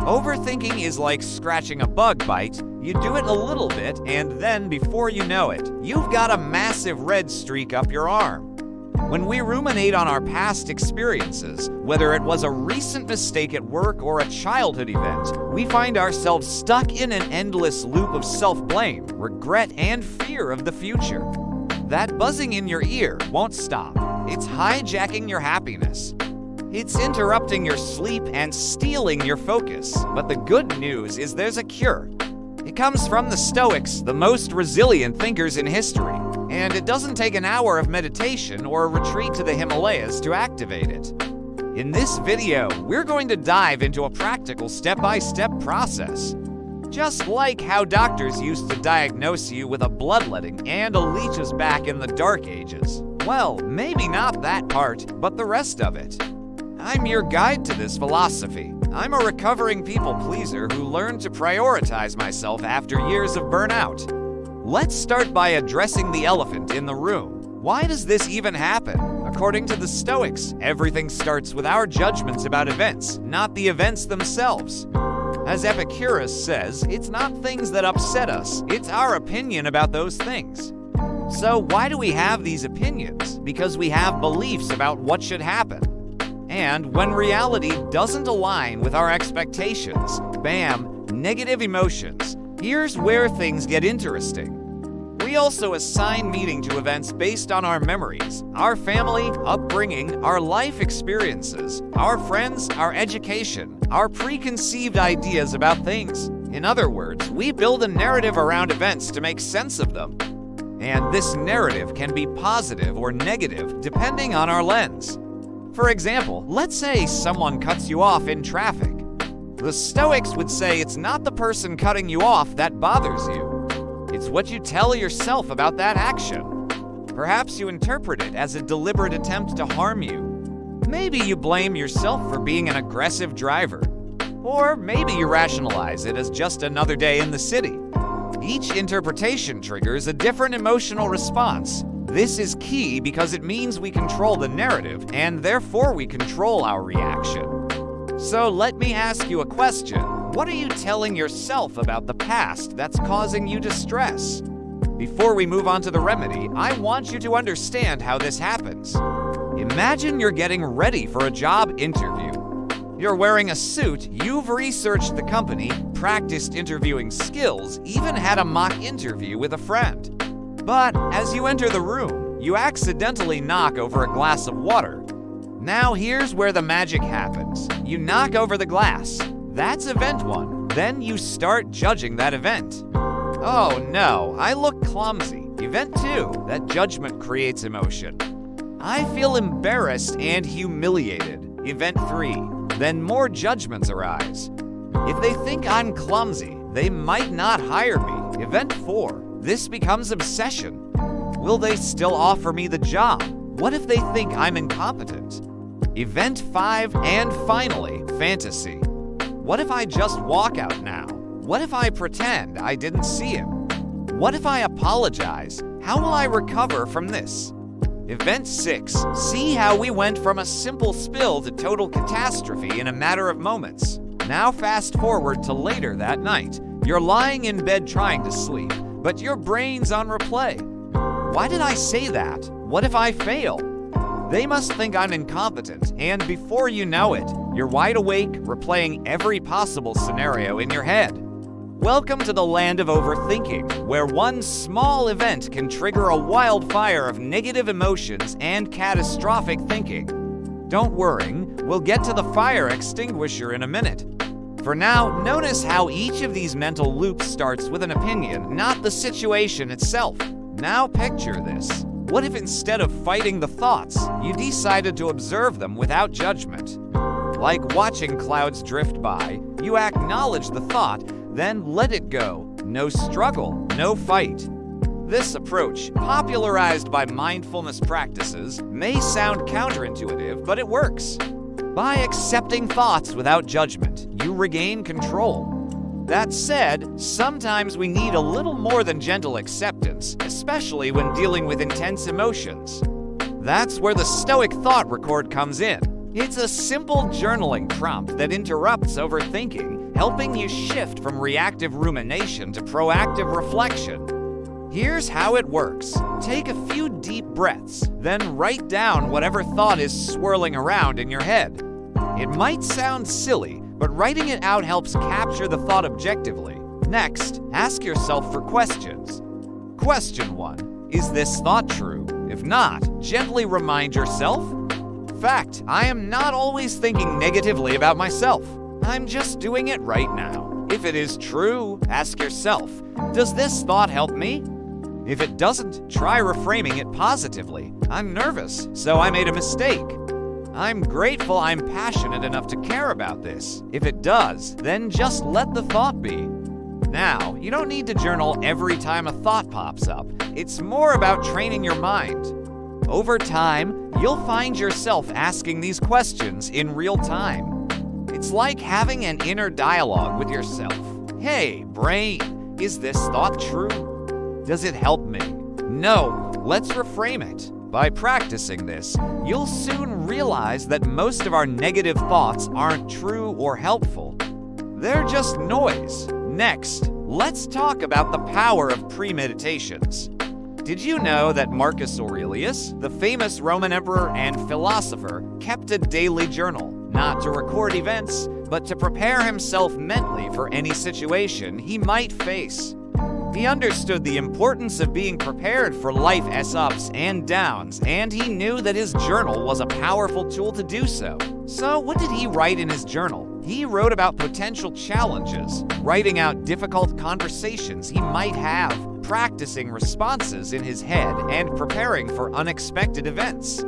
Overthinking is like scratching a bug bite. You do it a little bit, and then before you know it, you've got a massive red streak up your arm. When we ruminate on our past experiences, whether it was a recent mistake at work or a childhood event, we find ourselves stuck in an endless loop of self-blame, regret, and fear of the future. That buzzing in your ear won't stop. It's hijacking your happiness. It's interrupting your sleep and stealing your focus. But the good news is there's a cure. It comes from the Stoics, the most resilient thinkers in history. And it doesn't take an hour of meditation or a retreat to the Himalayas to activate it. In this video, we're going to dive into a practical step-by-step process. Just like how doctors used to diagnose you with a bloodletting and a leeches back in the Dark Ages. Well, maybe not that part, but the rest of it. I'm your guide to this philosophy. I'm a recovering people pleaser who learned to prioritize myself after years of burnout. Let's start by addressing the elephant in the room. Why does this even happen? According to the Stoics, everything starts with our judgments about events, not the events themselves. As Epictetus says, it's not things that upset us, it's our opinion about those things. So why do we have these opinions? Because we have beliefs about what should happen. And when reality doesn't align with our expectations, bam, negative emotions. Here's where things get interesting. We also assign meaning to events based on our memories, our family, upbringing, our life experiences, our friends, our education, our preconceived ideas about things. In other words, we build a narrative around events to make sense of them. And this narrative can be positive or negative depending on our lens. For example, let's say someone cuts you off in traffic. The Stoics would say it's not the person cutting you off that bothers you. It's what you tell yourself about that action. Perhaps you interpret it as a deliberate attempt to harm you. Maybe you blame yourself for being an aggressive driver. Or maybe you rationalize it as just another day in the city. Each interpretation triggers a different emotional response. This is key because it means we control the narrative, and therefore we control our reaction. So let me ask you a question. What are you telling yourself about the past that's causing you distress? Before we move on to the remedy, I want you to understand how this happens. Imagine you're getting ready for a job interview. You're wearing a suit, you've researched the company, practiced interviewing skills, even had a mock interview with a friend. But as you enter the room, you accidentally knock over a glass of water. Now here's where the magic happens. You knock over the glass. That's event 1. Then you start judging that event. Oh no, I look clumsy. Event 2. That judgment creates emotion. I feel embarrassed and humiliated. Event 3. Then more judgments arise. If they think I'm clumsy, they might not hire me. Event 4. This becomes obsession. Will they still offer me the job? What if they think I'm incompetent? Event 5, and finally, fantasy. What if I just walk out now? What if I pretend I didn't see him? What if I apologize? How will I recover from this? Event 6. See how we went from a simple spill to total catastrophe in a matter of moments. Now fast forward to later that night. You're lying in bed trying to sleep, but your brain's on replay. Why did I say that? What if I fail? They must think I'm incompetent, and before you know it, you're wide awake, replaying every possible scenario in your head. Welcome to the land of overthinking, where one small event can trigger a wildfire of negative emotions and catastrophic thinking. Don't worry, we'll get to the fire extinguisher in a minute. For now, notice how each of these mental loops starts with an opinion, not the situation itself. Now picture this. What if instead of fighting the thoughts, you decided to observe them without judgment? Like watching clouds drift by, you acknowledge the thought, then let it go. No struggle, no fight. This approach, popularized by mindfulness practices, may sound counterintuitive, but it works. By accepting thoughts without judgment, you regain control. That said, sometimes we need a little more than gentle acceptance, especially when dealing with intense emotions. That's where the Stoic Thought Record comes in. It's a simple journaling prompt that interrupts overthinking, helping you shift from reactive rumination to proactive reflection. Here's how it works. Take a few deep breaths, then write down whatever thought is swirling around in your head. It might sound silly, but writing it out helps capture the thought objectively. Next, ask yourself for questions. Question 1. Is this thought true? If not, gently remind yourself. Fact, I am not always thinking negatively about myself. I'm just doing it right now. If it is true, ask yourself, does this thought help me? If it doesn't, try reframing it positively. I'm nervous, so I made a mistake. I'm grateful I'm passionate enough to care about this. If it does, then just let the thought be. Now, you don't need to journal every time a thought pops up. It's more about training your mind. Over time, you'll find yourself asking these questions in real time. It's like having an inner dialogue with yourself. Hey, brain, is this thought true? Does it help me? No, let's reframe it. By practicing this, you'll soon realize that most of our negative thoughts aren't true or helpful. They're just noise. Next, let's talk about the power of premeditations. Did you know that Marcus Aurelius, the famous Roman emperor and philosopher, kept a daily journal, not to record events, but to prepare himself mentally for any situation he might face? He understood the importance of being prepared for life's ups and downs, and he knew that his journal was a powerful tool to do so. So what did he write in his journal? He wrote about potential challenges, writing out difficult conversations he might have, practicing responses in his head, and preparing for unexpected events.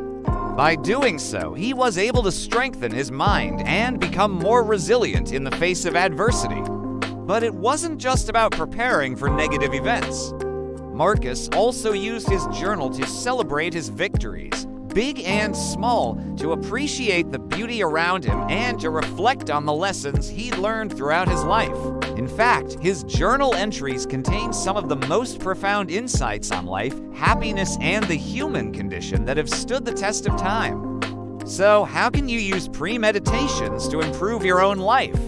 By doing so, he was able to strengthen his mind and become more resilient in the face of adversity. But it wasn't just about preparing for negative events. Marcus also used his journal to celebrate his victories, big and small, to appreciate the beauty around him and to reflect on the lessons he'd learned throughout his life. In fact, his journal entries contain some of the most profound insights on life, happiness, and the human condition that have stood the test of time. So, how can you use premeditations to improve your own life?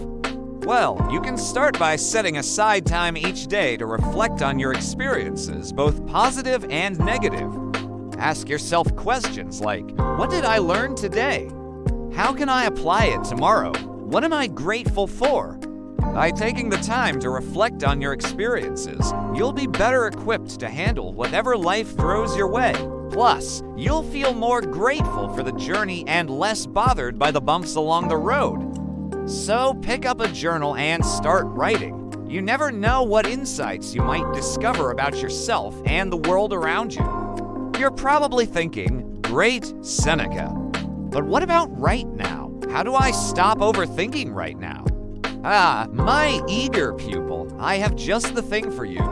Well, you can start by setting aside time each day to reflect on your experiences, both positive and negative. Ask yourself questions like, what did I learn today? How can I apply it tomorrow? What am I grateful for? By taking the time to reflect on your experiences, you'll be better equipped to handle whatever life throws your way. Plus, you'll feel more grateful for the journey and less bothered by the bumps along the road. So pick up a journal and start writing. You never know what insights you might discover about yourself and the world around you. You're probably thinking, great, Seneca. But what about right now? How do I stop overthinking right now? Ah, my eager pupil, I have just the thing for you.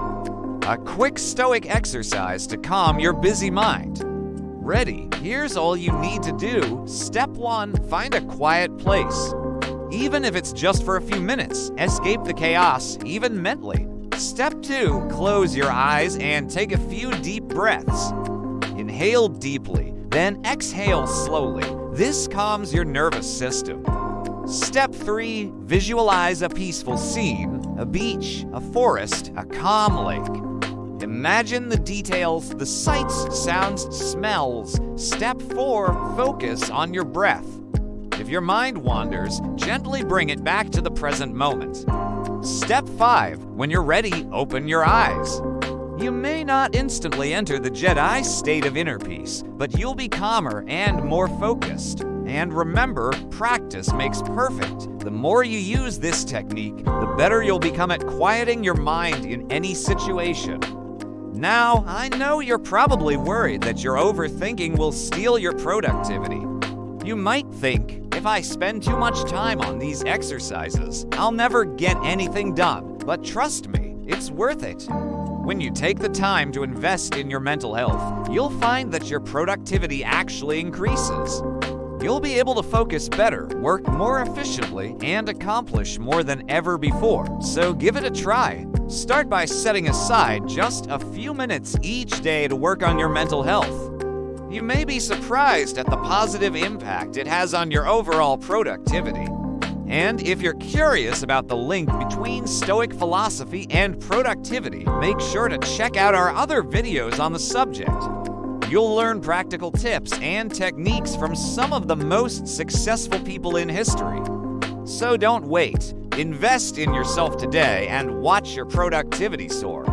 A quick Stoic exercise to calm your busy mind. Ready? Here's all you need to do. Step 1, find a quiet place. Even if it's just for a few minutes, escape the chaos, even mentally. Step 2, close your eyes and take a few deep breaths. Inhale deeply, then exhale slowly. This calms your nervous system. Step 3, visualize a peaceful scene, a beach, a forest, a calm lake. Imagine the details, the sights, sounds, smells. Step 4, focus on your breath. If your mind wanders, gently bring it back to the present moment. Step 5, when you're ready, open your eyes. You may not instantly enter the Jedi state of inner peace, but you'll be calmer and more focused. And remember, practice makes perfect. The more you use this technique, the better you'll become at quieting your mind in any situation. Now, I know you're probably worried that your overthinking will steal your productivity. You might think, if I spend too much time on these exercises, I'll never get anything done. But trust me, it's worth it. When you take the time to invest in your mental health, you'll find that your productivity actually increases. You'll be able to focus better, work more efficiently, and accomplish more than ever before. So give it a try. Start by setting aside just a few minutes each day to work on your mental health. You may be surprised at the positive impact it has on your overall productivity. And if you're curious about the link between Stoic philosophy and productivity, make sure to check out our other videos on the subject. You'll learn practical tips and techniques from some of the most successful people in history. So don't wait. Invest in yourself today and watch your productivity soar.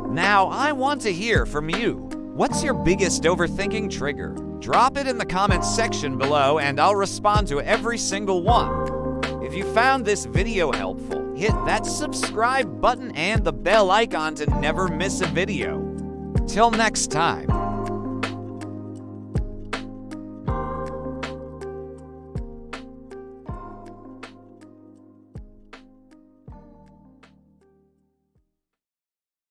Now, I want to hear from you. What's your biggest overthinking trigger? Drop it in the comments section below and I'll respond to every single one. If you found this video helpful, hit that subscribe button and the bell icon to never miss a video. Till next time.